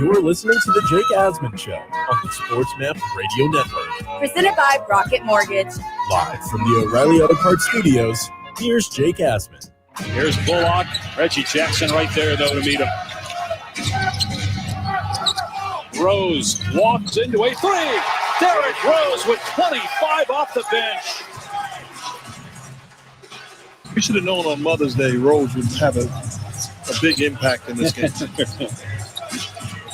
You're listening to The Jake Asman Show on the SportsMap Radio Network. Presented by Rocket Mortgage. Live from the O'Reilly Auto Parts Studios, here's Jake Asman. Here's Bullock. Reggie Jackson right there, though, to meet him. Rose walks into a three. Derrick Rose with 25 off the bench. We should have known on Mother's Day Rose would have a big impact in this game.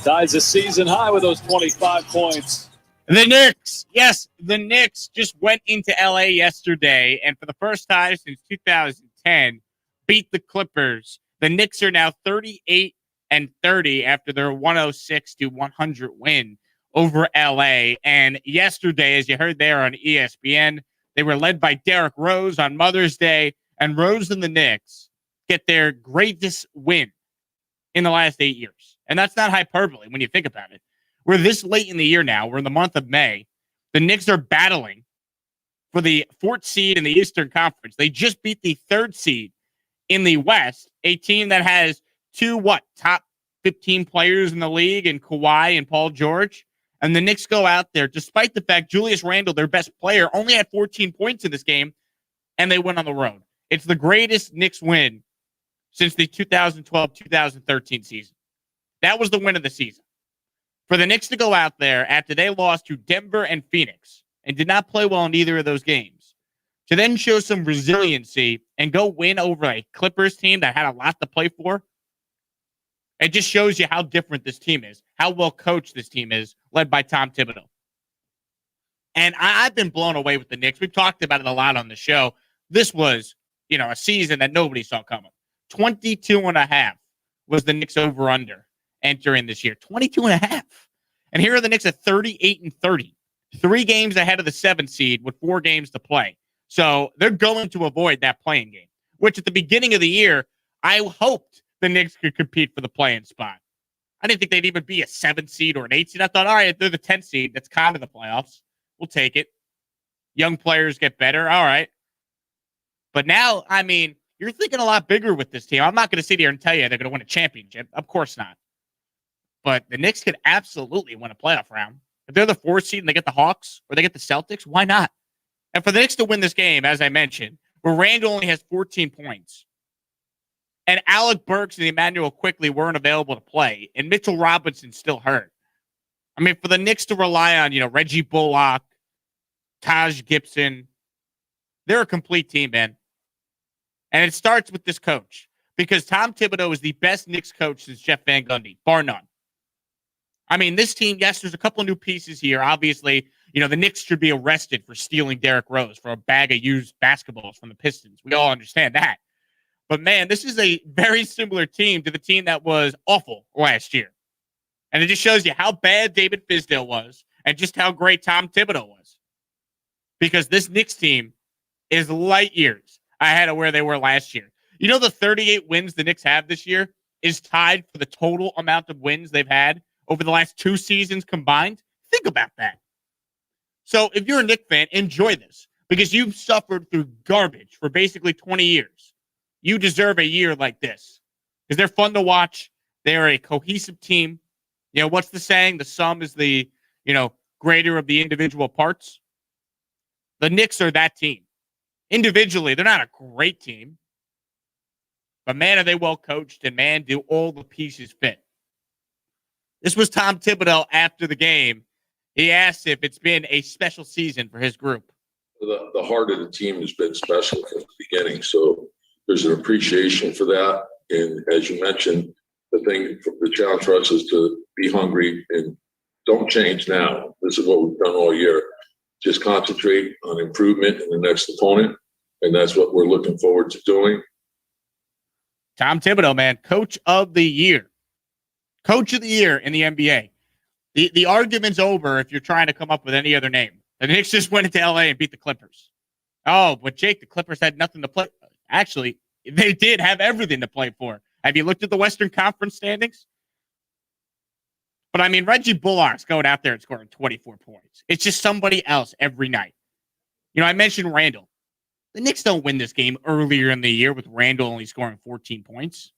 Ties a season high with those 25 points. The Knicks, yes, the Knicks just went into LA yesterday, and for the first time since 2010, beat the Clippers. The Knicks are now 38-30 after their 106-100 win over LA. And yesterday, as you heard there on ESPN, they were led by Derrick Rose on Mother's Day, and Rose and the Knicks get their greatest win in the last 8 years. And that's not hyperbole when you think about it. We're this late in the year now. We're in the month of May. The Knicks are battling for the 4th seed in the Eastern Conference. They just beat the 3rd seed in the West, a team that has two, top 15 players in the league in Kawhi and Paul George. And the Knicks go out there, despite the fact Julius Randle, their best player, only had 14 points in this game, and they went on the road. It's the greatest Knicks win since the 2012-2013 season. That was the win of the season. For the Knicks to go out there after they lost to Denver and Phoenix and did not play well in either of those games, to then show some resiliency and go win over a Clippers team that had a lot to play for, it just shows you how different this team is, how well coached this team is, led by Tom Thibodeau. And I've been blown away with the Knicks. We've talked about it a lot on the show. This was, a season that nobody saw coming. 22.5 was the Knicks over-under entering this year. 22.5. And here are the Knicks at 38-30. 3 games ahead of the 7th seed with 4 games to play. So they're going to avoid that play-in game, which at the beginning of the year, I hoped the Knicks could compete for the play-in spot. I didn't think they'd even be a 7th seed or an 8th seed. I thought, all right, they're the 10th seed. That's kind of the playoffs. We'll take it. Young players get better. All right. But now, you're thinking a lot bigger with this team. I'm not going to sit here and tell you they're going to win a championship. Of course not. But the Knicks could absolutely win a playoff round. If they're the 4th seed and they get the Hawks or they get the Celtics, why not? And for the Knicks to win this game, as I mentioned, where Randle only has 14 points, and Alec Burks and Emmanuel Quickly weren't available to play, and Mitchell Robinson's still hurt. For the Knicks to rely on, Reggie Bullock, Taj Gibson, they're a complete team, man. And it starts with this coach, because Tom Thibodeau is the best Knicks coach since Jeff Van Gundy, bar none. This team, yes, there's a couple of new pieces here. Obviously, the Knicks should be arrested for stealing Derrick Rose for a bag of used basketballs from the Pistons. We all understand that. But, man, this is a very similar team to the team that was awful last year. And it just shows you how bad David Fizdale was and just how great Tom Thibodeau was. Because this Knicks team is light years ahead of where they were last year. The 38 wins the Knicks have this year is tied for the total amount of wins they've had over the last 2 seasons combined. Think about that. So if you're a Knicks fan, enjoy this, because you've suffered through garbage for basically 20 years. You deserve a year like this, because they're fun to watch. They're a cohesive team. What's the saying? The sum is the, greater of the individual parts. The Knicks are that team. Individually, they're not a great team. But, man, are they well coached, and, man, do all the pieces fit. This was Tom Thibodeau after the game. He asked if it's been a special season for his group. The heart of the team has been special from the beginning, so there's an appreciation for that. And as you mentioned, the challenge for us is to be hungry and don't change now. This is what we've done all year. Just concentrate on improvement in the next opponent, and that's what we're looking forward to doing. Tom Thibodeau, man, coach of the year. Coach of the year in the NBA. The argument's over if you're trying to come up with any other name. The Knicks just went into LA and beat the Clippers. Oh, but Jake, the Clippers had nothing to play. Actually, they did have everything to play for. Have you looked at the Western Conference standings? But Reggie Bullock's going out there and scoring 24 points. It's just somebody else every night. I mentioned Randle. The Knicks don't win this game earlier in the year with Randle only scoring 14 points.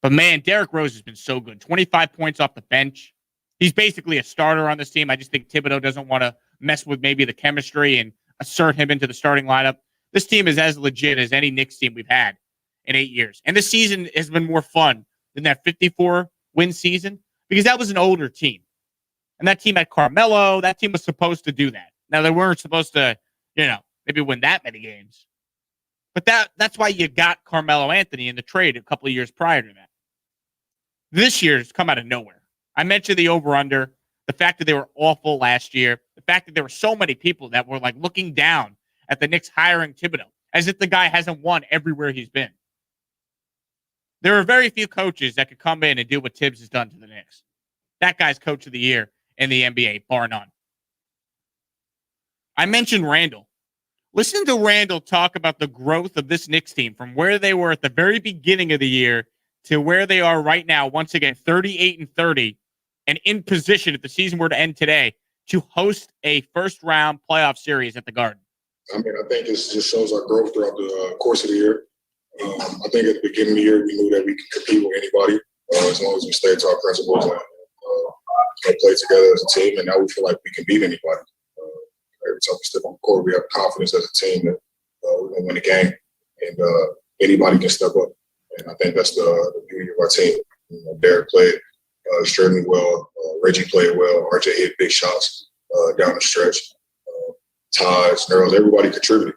But, man, Derrick Rose has been so good. 25 points off the bench. He's basically a starter on this team. I just think Thibodeau doesn't want to mess with maybe the chemistry and assert him into the starting lineup. This team is as legit as any Knicks team we've had in 8 years. And this season has been more fun than that 54-win season because that was an older team. And that team had Carmelo. That team was supposed to do that. Now, they weren't supposed to, maybe win that many games. But that's why you got Carmelo Anthony in the trade a couple of years prior to that. This year has come out of nowhere. I mentioned the over-under, the fact that they were awful last year, the fact that there were so many people that were like looking down at the Knicks hiring Thibodeau as if the guy hasn't won everywhere he's been. There are very few coaches that could come in and do what Tibbs has done to the Knicks. That guy's coach of the year in the NBA, bar none. I mentioned Randle. Listen to Randle talk about the growth of this Knicks team from where they were at the very beginning of the year to where they are right now, once again, 38-30, and in position, if the season were to end today, to host a first-round playoff series at the Garden. I think this just shows our growth throughout the course of the year. I think at the beginning of the year, we knew that we could compete with anybody as long as we stayed to our principles and play together as a team. And now we feel like we can beat anybody. Every time we step on the court, we have confidence as a team that we're going to win a game. And anybody can step up. And I think that's the beauty of our team. Derrick played extremely well. Reggie played well. RJ hit big shots down the stretch. Taj, Nerls, everybody contributed.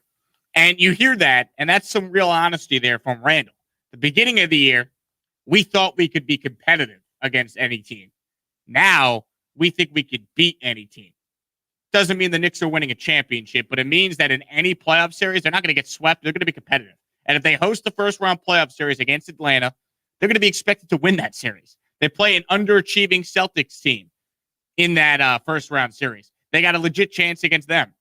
And you hear that, and that's some real honesty there from Randle. The beginning of the year, we thought we could be competitive against any team. Now, we think we could beat any team. Doesn't mean the Knicks are winning a championship, but it means that in any playoff series, they're not going to get swept. They're going to be competitive. And if they host the first-round playoff series against Atlanta, they're going to be expected to win that series. They play an underachieving Celtics team in that first-round series. They got a legit chance against them.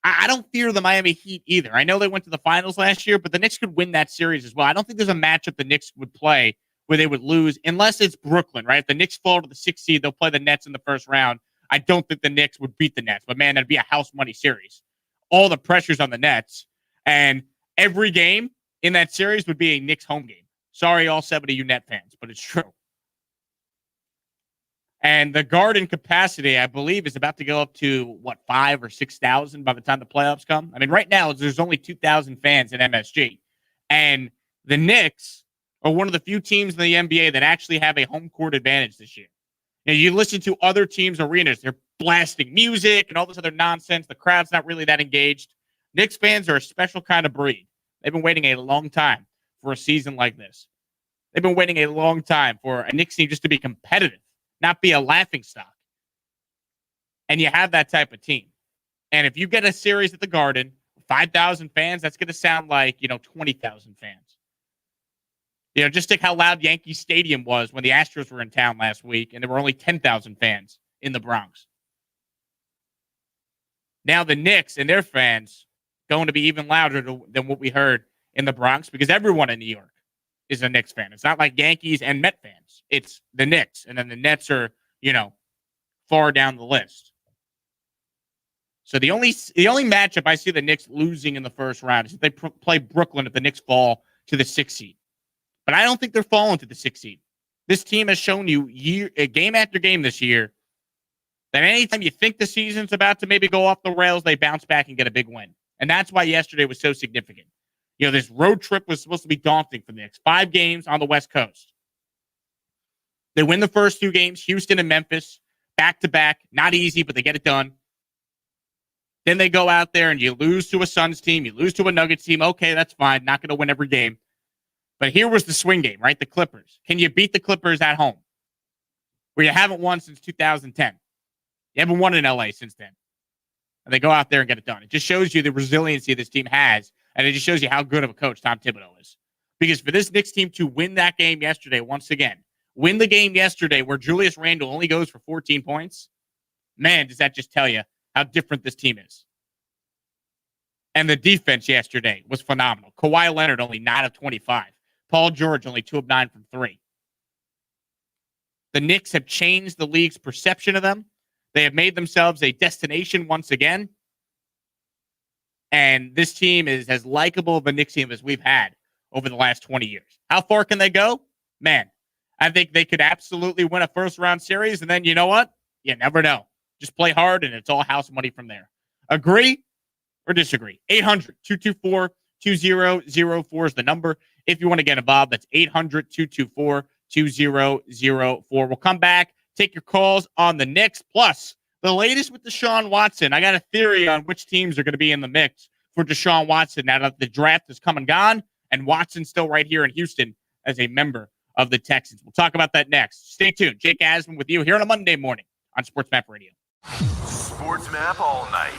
I don't fear the Miami Heat either. I know they went to the finals last year, but the Knicks could win that series as well. I don't think there's a matchup the Knicks would play where they would lose unless it's Brooklyn, right? If the Knicks fall to the 6th seed, they'll play the Nets in the first round. I don't think the Knicks would beat the Nets, but man, that'd be a house money series. All the pressure's on the Nets, and every game in that series would be a Knicks home game. Sorry, all 70 of you Net fans, but it's true. And the Garden capacity, I believe, is about to go up to, 5,000 or 6,000 by the time the playoffs come? I mean, right now, there's only 2,000 fans in MSG. And the Knicks are one of the few teams in the NBA that actually have a home court advantage this year. You listen to other teams' arenas, they're blasting music and all this other nonsense. The crowd's not really that engaged. Knicks fans are a special kind of breed. They've been waiting a long time for a season like this. They've been waiting a long time for a Knicks team just to be competitive, not be a laughingstock. And you have that type of team. And if you get a series at the Garden, 5,000 fans, that's going to sound like, 20,000 fans. Just think how loud Yankee Stadium was when the Astros were in town last week, and there were only 10,000 fans in the Bronx. Now the Knicks and their fans going to be even louder than what we heard in the Bronx because everyone in New York is a Knicks fan. It's not like Yankees and Met fans. It's the Knicks, and then the Nets are, far down the list. So the only matchup I see the Knicks losing in the first round is if they play Brooklyn if the Knicks fall to the 6th seed. But I don't think they're falling to the 6th seed. This team has shown you game after game this year that anytime you think the season's about to maybe go off the rails, they bounce back and get a big win. And that's why yesterday was so significant. This road trip was supposed to be daunting for the Knicks. 5 games on the West Coast. They win the first 2 games, Houston and Memphis, back-to-back. Not easy, but they get it done. Then they go out there and you lose to a Suns team, you lose to a Nuggets team. Okay, that's fine. Not going to win every game. But here was the swing game, right? The Clippers. Can you beat the Clippers at home? Where you haven't won since 2010. You haven't won in LA since then. And they go out there and get it done. It just shows you the resiliency this team has. And it just shows you how good of a coach Tom Thibodeau is. Because for this Knicks team to win that game yesterday, once again, win the game yesterday where Julius Randle only goes for 14 points, man, does that just tell you how different this team is. And the defense yesterday was phenomenal. Kawhi Leonard only 9 of 25. Paul George only 2 of 9 from 3. The Knicks have changed the league's perception of them. They have made themselves a destination once again. And this team is as likable of a Knicks team as we've had over the last 20 years. How far can they go? Man, I think they could absolutely win a first-round series, and then you know what? You never know. Just play hard, and it's all house money from there. Agree or disagree? 800-224-2004 is the number. If you want to get involved, that's 800-224-2004. We'll come back, take your calls on the Knicks, plus the latest with Deshaun Watson. I got a theory on which teams are going to be in the mix for Deshaun Watson now that the draft has come and gone, and Watson's still right here in Houston as a member of the Texans. We'll talk about that next. Stay tuned. Jake Asman with you here on a Monday morning on Sports Map Radio. Sports Map all night.